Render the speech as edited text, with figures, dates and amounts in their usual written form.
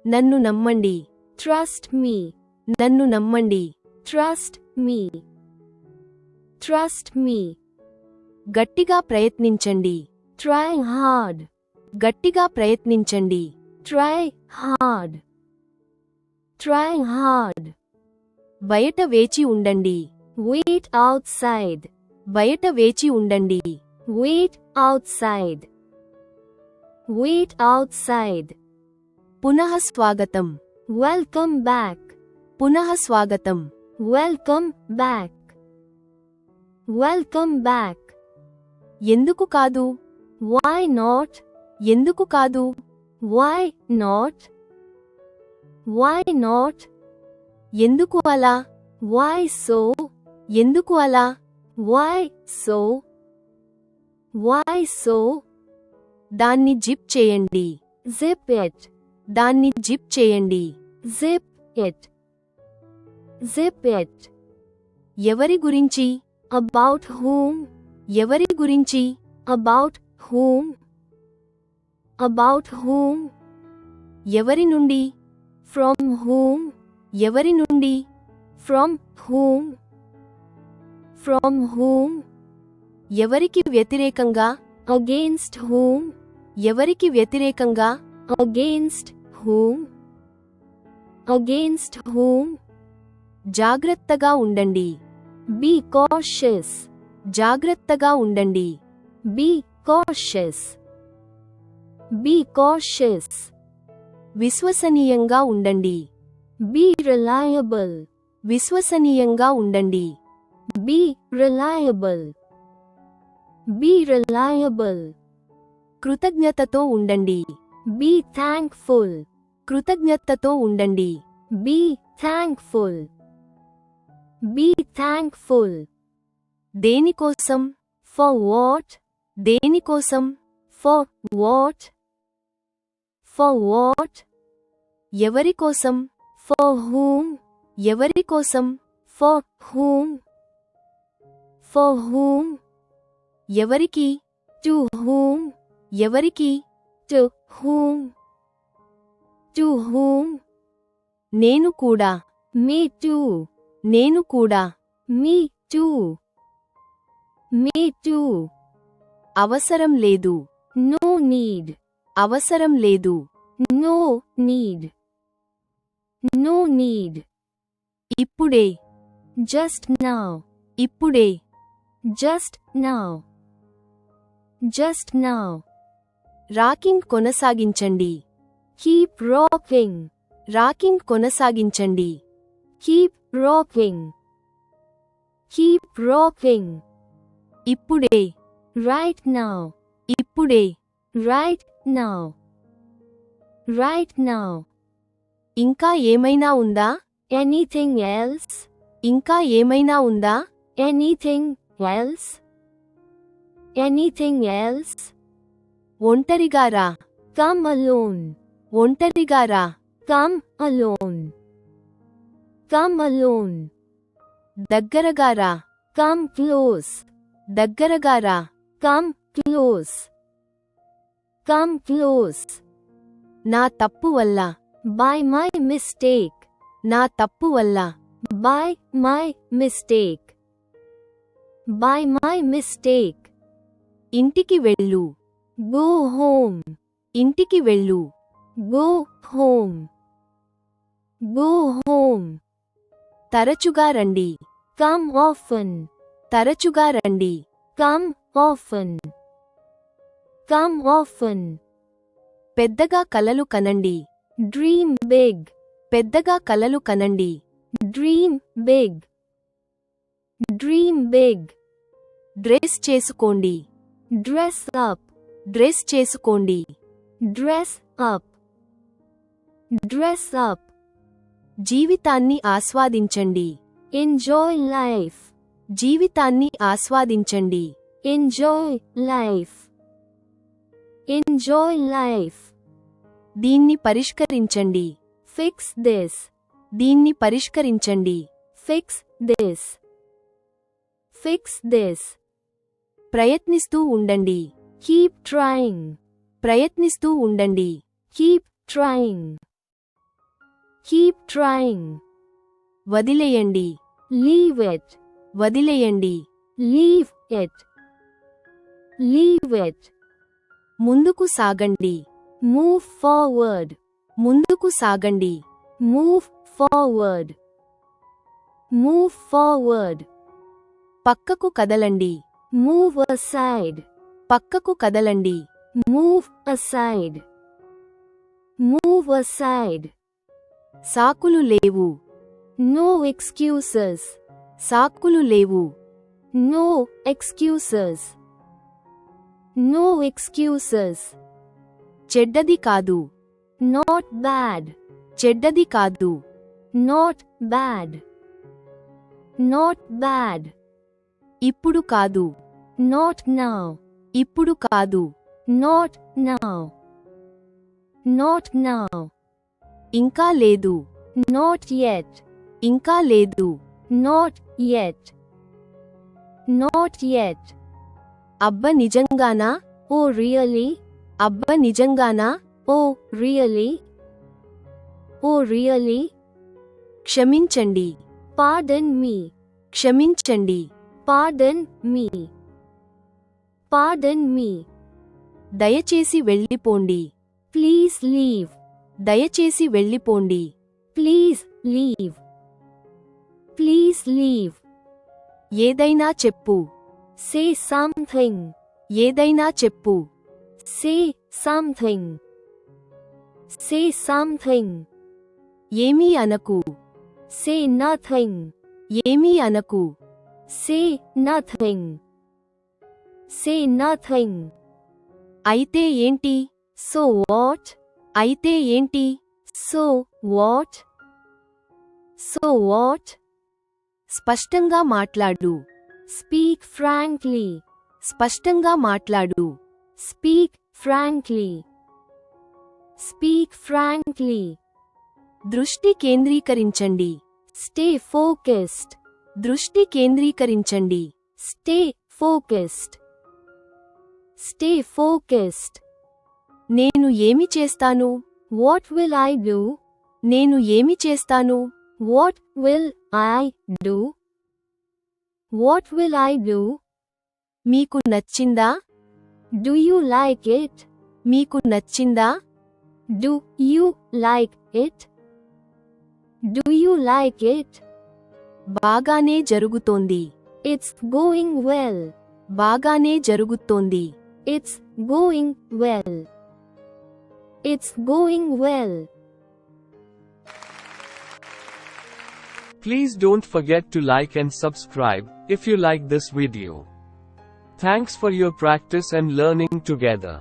నన్ను నమ్మండి. Trust me. నన్ను నమ్మండి. Trust me. Trust me. గట్టిగా ప్రయత్నించండి. Try hard. గట్టిగా ప్రయత్నించండి. Try hard. Try hard. బయట వేచి ఉండండి. Wait outside. బయట వేచి ఉండండి. Wait outside. Wait outside. పునః స్వాగతం. Welcome back. పునః స్వాగతం. Welcome back. Welcome back. ఎందుకు కాదు? Why not? ఎందుకు కాదు? Why not? Why not? ఎందుకు అలా? Why so? ఎందుకు అలా? Why so? Why so? దాన్ని జిప్ చేయండి. Zip it. దాన్ని జిప్ చేయండి. Zip it. Zip it. ఎవరి గురించి? About whom? ఎవరి గురించి? About whom? About whom? ఎవరి నుండి? From whom? ఎవరి నుండి? From whom? From whom? ఎవరికి వ్యతిరేకంగా? Against whom? ఎవరికి వ్యతిరేకంగా? Against whom? Against whom? జాగ్రత్తగా ఉండండి. Be cautious. జాగ్రత్తగా ఉండండి. Be cautious. Be cautious. విశ్వసనీయంగా ఉండండి. Be reliable. విశ్వసనీయంగా ఉండండి. Be reliable. Be reliable. కృతజ్ఞతతో ఉండండి. Be thankful. కృతజ్ఞతతో ఉండండి. Be thankful. Be thankful. దేనికోసం? For what? దేనికోసం? For what? For what? ఎవరి కోసం? For whom? ఎవరి కోసం? For whom? For whom? ఎవరికి? To whom? ఎవరికి? To whom? To whom? నేను కూడా. Me too. నేను కూడా. Me too. Me too. అవసరం లేదు. No need. అవసరం లేదు. No need. No need. ఇప్పుడే. Just now. ఇప్పుడే. Just now. Just now. Rocking కొనసాగించండి. Keep rocking. రాకింగ్ కొనసాగించండి. Keep rocking. Keep rocking. ఇప్పుడే. Right now. ఇప్పుడే. Right now. Right now. ఇంకా ఏమైనా ఉందా? Anything else? ఇంకా ఏమైనా ఉందా? Anything else? Anything else? ఒంటరిగా రా. Come alone. ఒంటరిగా రా. Come alone. Come alone. దగ్గరగా రా. Come close. దగ్గరగా రా. Come close. Come close. నా తప్పు వల్ల. By my mistake. నా తప్పు వల్ల. By my mistake. By my mistake. ఇంటికి వెళ్ళు. Go home. ఇంటికి వెళ్ళు. Go home. Go home. తరచుగా రండి. Come often. తరచుగా రండి. Come often. Come often. పెద్దగా కలలు కనండి. Dream big. పెద్దగా కలలు కనండి. Dream big. Dream big. Dress చేసుకోండి. Dress up. డ్రెస్ చేసుకోండి. Dress up. Dress up. జీవితాన్ని ఆస్వాదించండి. Enjoy life. జీవితాన్ని ఆస్వాదించండి. Enjoy life. Enjoy life. దీన్ని పరిష్కరించండి. Fix this. దీన్ని పరిష్కరించండి. Fix this. Fix this. ప్రయత్నిస్తూ ఉండండి. Keep trying. ప్రయత్నిస్తూ ఉండండి. Keep trying. Keep trying. వదిలేయండి. Leave it. వదిలేయండి. Leave it. Leave it. ముందుకు సాగండి. Move forward. ముందుకు సాగండి. Move forward. Move forward. పక్కకు కదలండి. Move aside. పక్కకు కదలండి. Move aside. Move aside. సాకులు లేవు. No excuses. సాకులు లేవు. No excuses. No excuses. చెడ్డది కాదు. Not bad. చెడ్డది కాదు. Not bad. Not bad. ఇప్పుడు కాదు. Not now. ఇప్పుడు కాదు. Not now. Not now. ఇంకా లేదు. Not yet. ఇంకా లేదు. Not yet. Not yet. అబ్బ నిజంగానా? Oh really? అబ్బ నిజంగానా? Oh really? Oh really? క్షమించండి. Pardon me. క్షమించండి. Pardon me. Pardon me. దయచేసి వెళ్ళిపోండి. Please leave. దయచేసి వెళ్ళిపోండి. Please leave. Please leave. ఏదైనా చెప్పు. Say something. ఏదైనా చెప్పు. Say something. Say something. ఏమీ అనకు. Say nothing. ఏమీ అనకు. Say nothing. Say nothing. అయితే ఏంటి? So what? అయితే ఏంటి? So what? So what? స్పష్టంగా మాట్లాడు. Speak frankly. స్పష్టంగా మాట్లాడు. Speak frankly. Speak frankly. దృష్టి కేంద్రీకరించండి. Stay focused. దృష్టి కేంద్రీకరించండి. Stay focused. Stay focused. నేను ఏమి చేస్తాను? What will I do? నేను ఏమి చేస్తాను? What will I do? What will I do? మీకు నచ్చిందా? Do you like it? మీకు నచ్చిందా? Do you like it? Do you like it? బాగానే జరుగుతోంది. It's going well. బాగానే జరుగుతోంది. It's going well. It's going well. Please don't forget to like and subscribe if you like this video. Thanks for your practice and learning together.